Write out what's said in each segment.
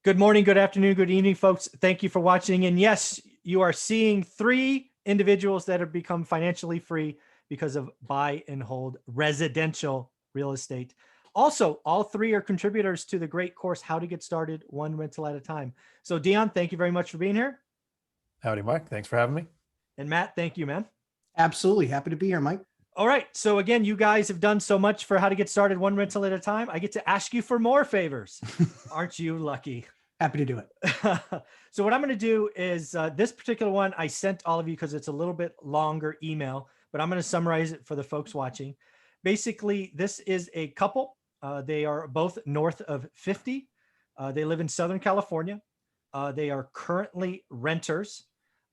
Good morning, good afternoon, good evening, folks. Thank you for watching. And yes, you are seeing three individuals that have become financially free because of buy and hold residential real estate. Also, all three are contributors to the great course, How to Get Started One Rental at a Time. So Dion, thank you very much for being here. Howdy, Mike. Thanks for having me. And Matt, thank you, man. Absolutely. Happy to be here, Mike. All right. So again, you guys have done so much for How to Get Started One Rental at a Time. I get to ask you for more favors. Aren't you lucky? Happy to do it. So what I'm going to do is this particular one, I sent all of you because it's a little bit longer email, but I'm going to summarize it for the folks watching. Basically, this is a couple. They are both north of 50. They live in Southern California. They are currently renters.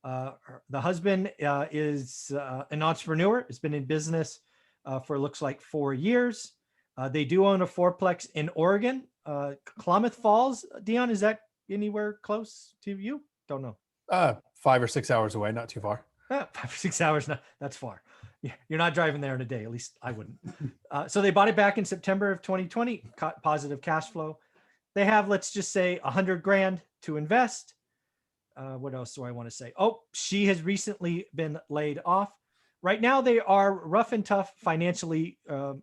The husband is an entrepreneur. Has been in business for looks like 4 years. They do own a fourplex in Oregon. Klamath Falls, Dion, is that anywhere close to you? Don't know. 5 or 6 hours away, not too far. 5 or 6 hours, no, that's far. You're not driving there in a day, at least I wouldn't. So they bought it back in September of 2020, positive cash flow. They have, let's just say, 100 grand to invest. What else do I want to say? Oh, she has recently been laid off. Right now, they are rough and tough financially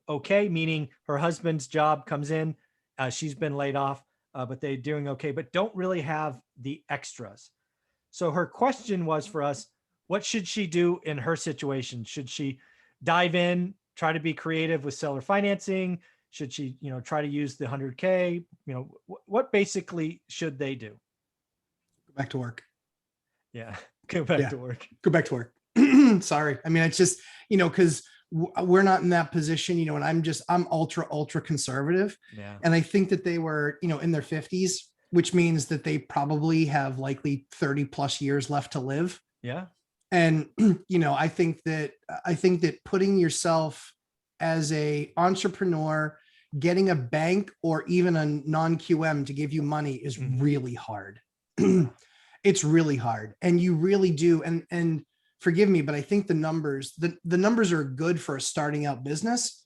okay, meaning her husband's job comes in. She's been laid off, but they're doing okay, but don't really have the extras. So her question was for us, what should she do in her situation? Should she dive in, try to be creative with seller financing? Should she, try to use the 100K? What basically should they do? Go back to work. Yeah, go back to work. Go back to work. Sorry. I mean, it's just, because we're not in that position, and I'm ultra conservative. Yeah. And I think that they were, in their 50s, which means that they probably have likely 30 plus years left to live. Yeah. And, I think that putting yourself as a entrepreneur, getting a bank or even a non-QM to give you money is really hard. It's really hard. And you really do. And forgive me, but I think the numbers are good for a starting out business,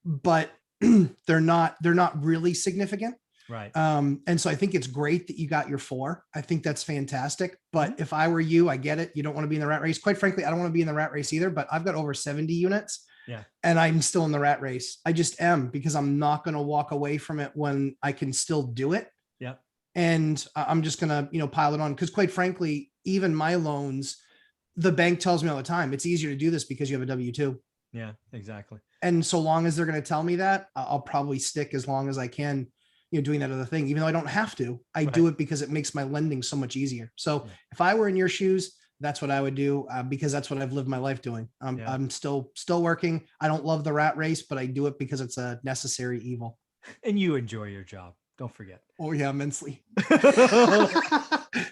but they're not really significant. Right. And so I think it's great that you got your 4. I think that's fantastic. But if I were you, I get it. You don't want to be in the rat race. Quite frankly, I don't want to be in the rat race either, but I've got over 70 units. Yeah. And I'm still in the rat race. I just am, because I'm not going to walk away from it when I can still do it. Yeah. And I'm just going to, pile it on. Because quite frankly, even my loans, the bank tells me all the time, it's easier to do this because you have a W-2. Yeah, exactly. And so long as they're going to tell me that, I'll probably stick as long as I can, doing that other thing, even though I don't have to. I do it because it makes my lending so much easier. So if I were in your shoes, that's what I would do, because that's what I've lived my life doing. I'm still working. I don't love the rat race, but I do it because it's a necessary evil. And you enjoy your job. Don't forget. Oh yeah, immensely.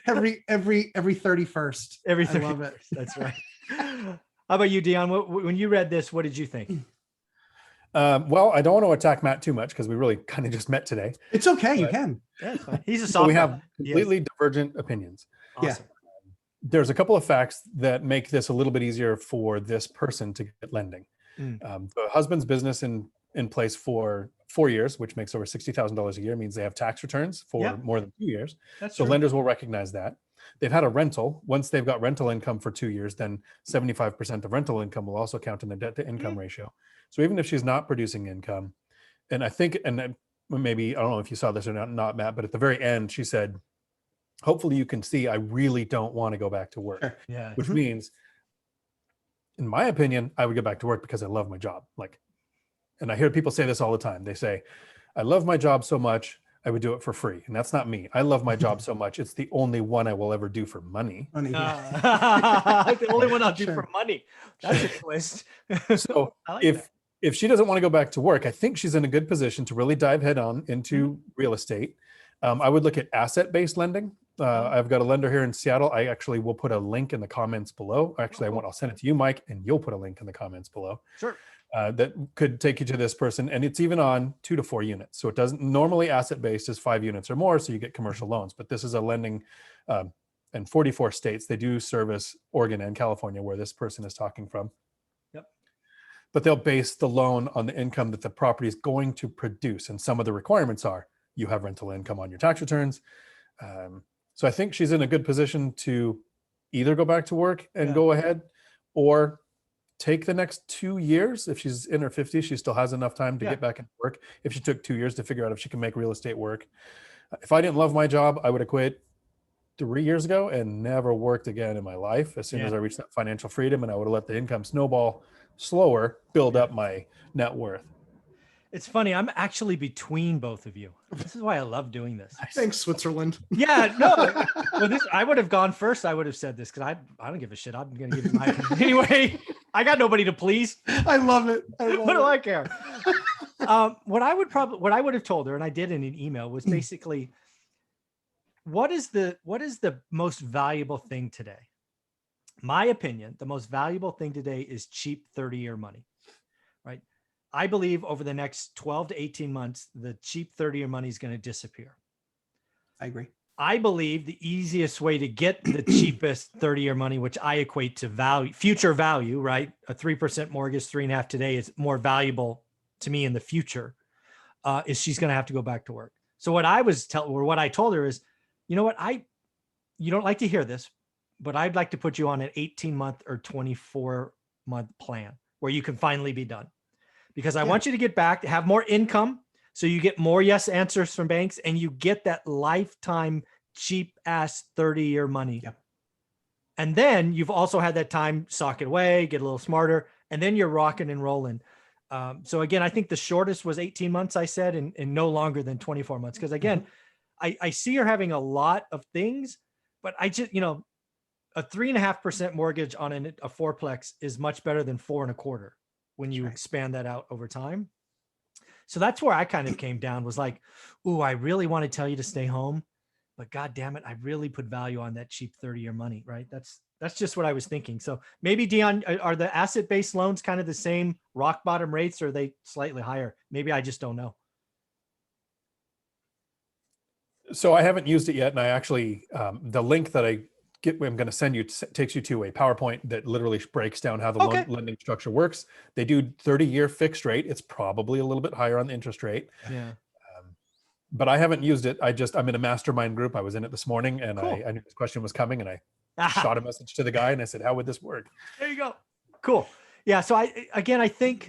every 31st. Every 31st. I love it. That's right. How about you, Dion? When you read this, what did you think? Well, I don't want to attack Matt too much because we really kind of just met today. It's okay. You can. Yeah, it's fine. He's a soft. We have completely divergent opinions. Awesome. Yeah. There's a couple of facts that make this a little bit easier for this person to get lending. The husband's business in place for 4 years, which makes over $60,000 a year, means they have tax returns for more than 2 years. So lenders will recognize that. They've had a rental. Once they've got rental income for 2 years, then 75% of rental income will also count in the debt to income ratio. So even if she's not producing income, and I think, and maybe, I don't know if you saw this or not, Matt, but at the very end, she said, hopefully you can see I really don't want to go back to work. Yeah. Which means, in my opinion, I would go back to work because I love my job. And I hear people say this all the time. They say, I love my job so much, I would do it for free. And that's not me. I love my job so much. It's the only one I will ever do for money. The only one I'll do for money. That's a twist. So if she doesn't want to go back to work, I think she's in a good position to really dive head on into real estate. I would look at asset-based lending. I've got a lender here in Seattle. I actually will put a link in the comments below. Actually, I'll send it to you, Mike, and you'll put a link in the comments below. Sure. That could take you to this person, and it's even on 2 to 4 units. So it doesn't normally asset-based is 5 units or more, so you get commercial loans. But this is a lending in 44 states. They do service Oregon and California, where this person is talking from. Yep. But they'll base the loan on the income that the property is going to produce, and some of the requirements are you have rental income on your tax returns. So I think she's in a good position to either go back to work and Yeah. go ahead, or take the next 2 years. If she's in her 50s, she still has enough time to Yeah. get back into work. If she took 2 years to figure out if she can make real estate work. If I didn't love my job, I would have quit 3 years ago and never worked again in my life as soon as I reached that financial freedom, and I would have let the income snowball slower, build up my net worth. It's funny. I'm actually between both of you. This is why I love doing this. Thanks, Switzerland. Yeah, no. Well, I would have gone first. I would have said this because I don't give a shit. I'm going to give you my opinion. Anyway, I got nobody to please. I love it. What do I care? What I would have told her, and I did in an email, was basically, what is the most valuable thing today? My opinion, the most valuable thing today is cheap 30-year money, right? I believe over the next 12 to 18 months, the cheap 30-year money is going to disappear. I agree. I believe the easiest way to get the cheapest 30-year money, which I equate to value, future value, right? A 3% mortgage, 3.5 today is more valuable to me in the future, is she's going to have to go back to work. So what I told her is, you know what? You don't like to hear this, but I'd like to put you on an 18-month or 24-month plan where you can finally be done. Because I want you to get back to have more income. So you get more yes answers from banks and you get that lifetime cheap ass 30-year money. Yep. And then you've also had that time, sock it away, get a little smarter, and then you're rocking and rolling. So again, I think the shortest was 18 months, I said, and no longer than 24 months. Because again, I see her having a lot of things, but I just, a 3.5% mortgage on a fourplex is much better than 4.25% when you expand that out over time. So that's where I kind of came down, was like, ooh, I really want to tell you to stay home, but God damn it, I really put value on that cheap 30-year money, right? That's just what I was thinking. So maybe, Dion, are the asset-based loans kind of the same rock bottom rates, or are they slightly higher? Maybe I just don't know. So I haven't used it yet. And I actually, the link that I'm going to send you takes you to a PowerPoint that literally breaks down how the loan lending structure works. They do 30-year fixed rate. It's probably a little bit higher on the interest rate. Yeah. But I haven't used it. I'm in a mastermind group. I was in it this morning, and I knew this question was coming, and I shot a message to the guy and I said, how would this work? There you go. Cool. Yeah. So I think,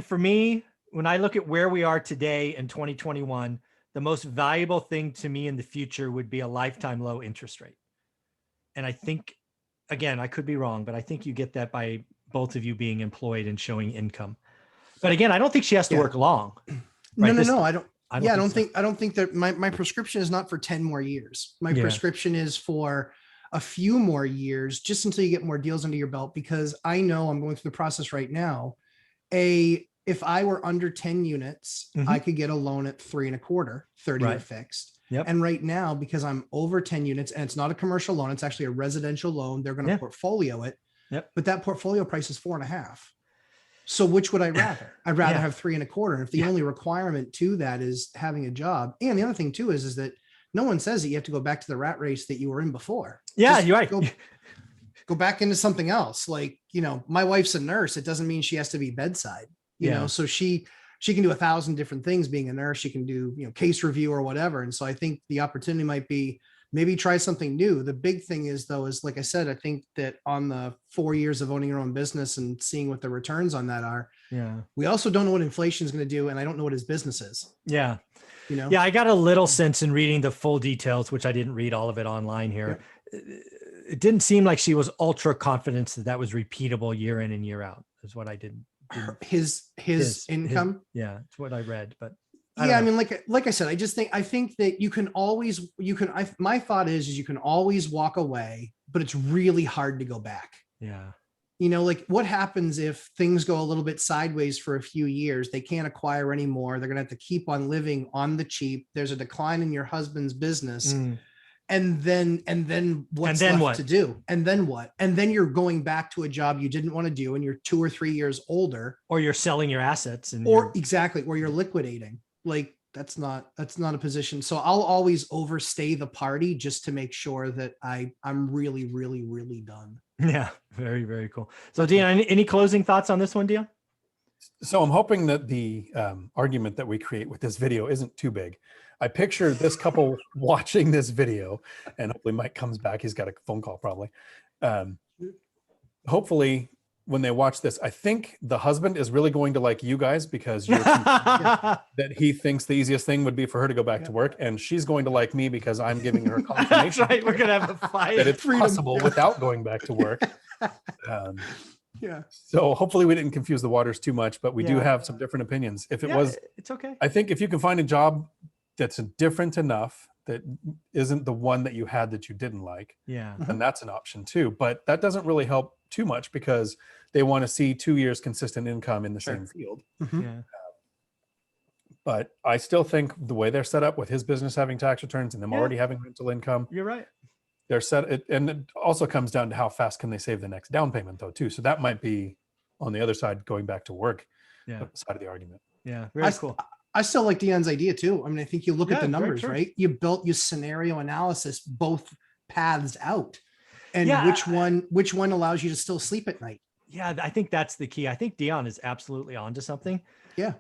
for me, when I look at where we are today in 2021, the most valuable thing to me in the future would be a lifetime low interest rate. And I think, again, I could be wrong, but I think you get that by both of you being employed and showing income. But again, I don't think she has to work long. Right? No, I don't. I don't so. think that my prescription is not for 10 more years. My prescription is for a few more years, just until you get more deals under your belt, because I know I'm going through the process right now. If I were under 10 units, I could get a loan at 3.25%, 30-year fixed. Yep. And right now, because I'm over 10 units and it's not a commercial loan, it's actually a residential loan. They're going to portfolio it. Yep. But that portfolio price is 4.5%. So which would I rather? I'd rather have 3.25%. And if the only requirement to that is having a job. And the other thing too is that no one says that you have to go back to the rat race that you were in before. Yeah, you're right. Go back into something else. Like, my wife's a nurse. It doesn't mean she has to be bedside, you know, so she can do 1,000 different things being a nurse. She can do, case review or whatever. And so I think the opportunity might be maybe try something new. The big thing is like I said, I think that on the 4 years of owning your own business and seeing what the returns on that are, we also don't know what inflation is going to do. And I don't know what his business is. Yeah. Yeah. I got a little sense in reading the full details, which I didn't read all of it online here. It didn't seem like she was ultra confident that was repeatable year in and year out, is what I did. His income. It's what I read, but I mean, like I said, I think that my thought is you can always walk away, but it's really hard to go back. Yeah. Like what happens if things go a little bit sideways for a few years? They can't acquire anymore. They're going to have to keep on living on the cheap. There's a decline in your husband's business. And then what's left to do? And then what? And then you're going back to a job you didn't want to do and you're 2 or 3 years older. Or you're selling your assets. Exactly. Or you're liquidating. Like that's not a position. So I'll always overstay the party just to make sure that I'm really, really, really done. Yeah. Very, very cool. So Dion, any closing thoughts on this one, Dion? So I'm hoping that the argument that we create with this video isn't too big. I picture this couple watching this video, and hopefully Mike comes back. He's got a phone call probably. Hopefully when they watch this, I think the husband is really going to like you guys because you're that he thinks the easiest thing would be for her to go back to work, and she's going to like me because I'm giving her That's confirmation right. We're gonna have a fight. that it's possible without going back to work. Yeah. So hopefully we didn't confuse the waters too much, but we do Yeah. have some different opinions. If it Yeah, was, it's okay. I think if you can find a job that's different enough that isn't the one that you had that you didn't like, Yeah. then that's an option too. But that doesn't really help too much because they want to see 2 years consistent income in the Sure. same field. Yeah. But I still think the way they're set up with his business having tax returns and them Yeah. already having rental income, You're right. they're set. And it also comes down to how fast can they save the next down payment though too. So that might be on the other side, going back to work, Yeah. side of the argument. Yeah. Very cool. I still like Dion's idea too. I mean, I think you look at Yeah, the very numbers, true. right? You built your scenario analysis, both paths out. And Yeah, which one allows you to still sleep at night? Yeah, I think that's the key. I think Dion is absolutely onto something. Yeah.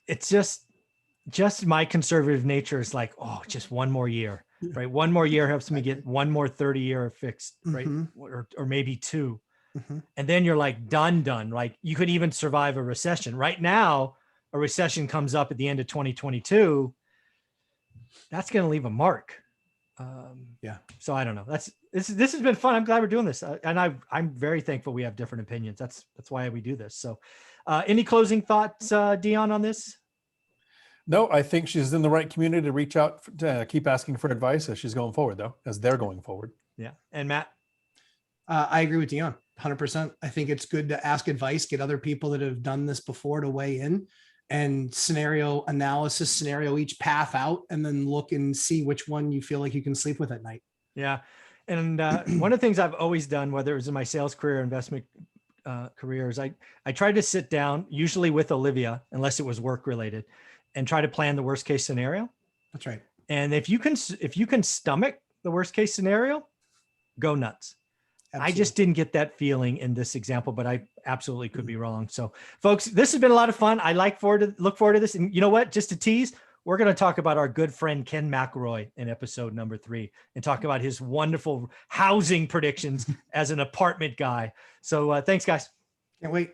It's just my conservative nature is like, oh, just one more year, right? One more year helps me get one more 30-year fixed, right? Mhm. Or maybe two. Mhm. And then you're like done. Like you could even survive a recession. Right now, a recession comes up at the end of 2022. That's going to leave a mark. Yeah. So I don't know. This has been fun. I'm glad we're doing this, and I'm very thankful we have different opinions. That's why we do this. So, any closing thoughts, Dion, on this? No, I think she's in the right community to reach out to keep asking for advice as she's going forward, though, as they're going forward. Yeah. And Matt? I agree with Dion 100%. I think it's good to ask advice, get other people that have done this before to weigh in, and scenario analysis, scenario each path out, and then look and see which one you feel like you can sleep with at night. Yeah. And one of the things I've always done, whether it was in my sales career, investment careers, I tried to sit down, usually with Olivia, unless it was work related, and try to plan the worst case scenario. That's right. And if you can stomach the worst case scenario, go nuts. Absolutely. I just didn't get that feeling in this example, but I absolutely could be wrong. So folks, this has been a lot of fun. I look forward to this. And you know what, just to tease, we're going to talk about our good friend, Ken McElroy, in episode number 3 and talk about his wonderful housing predictions as an apartment guy. So thanks guys. Can't wait.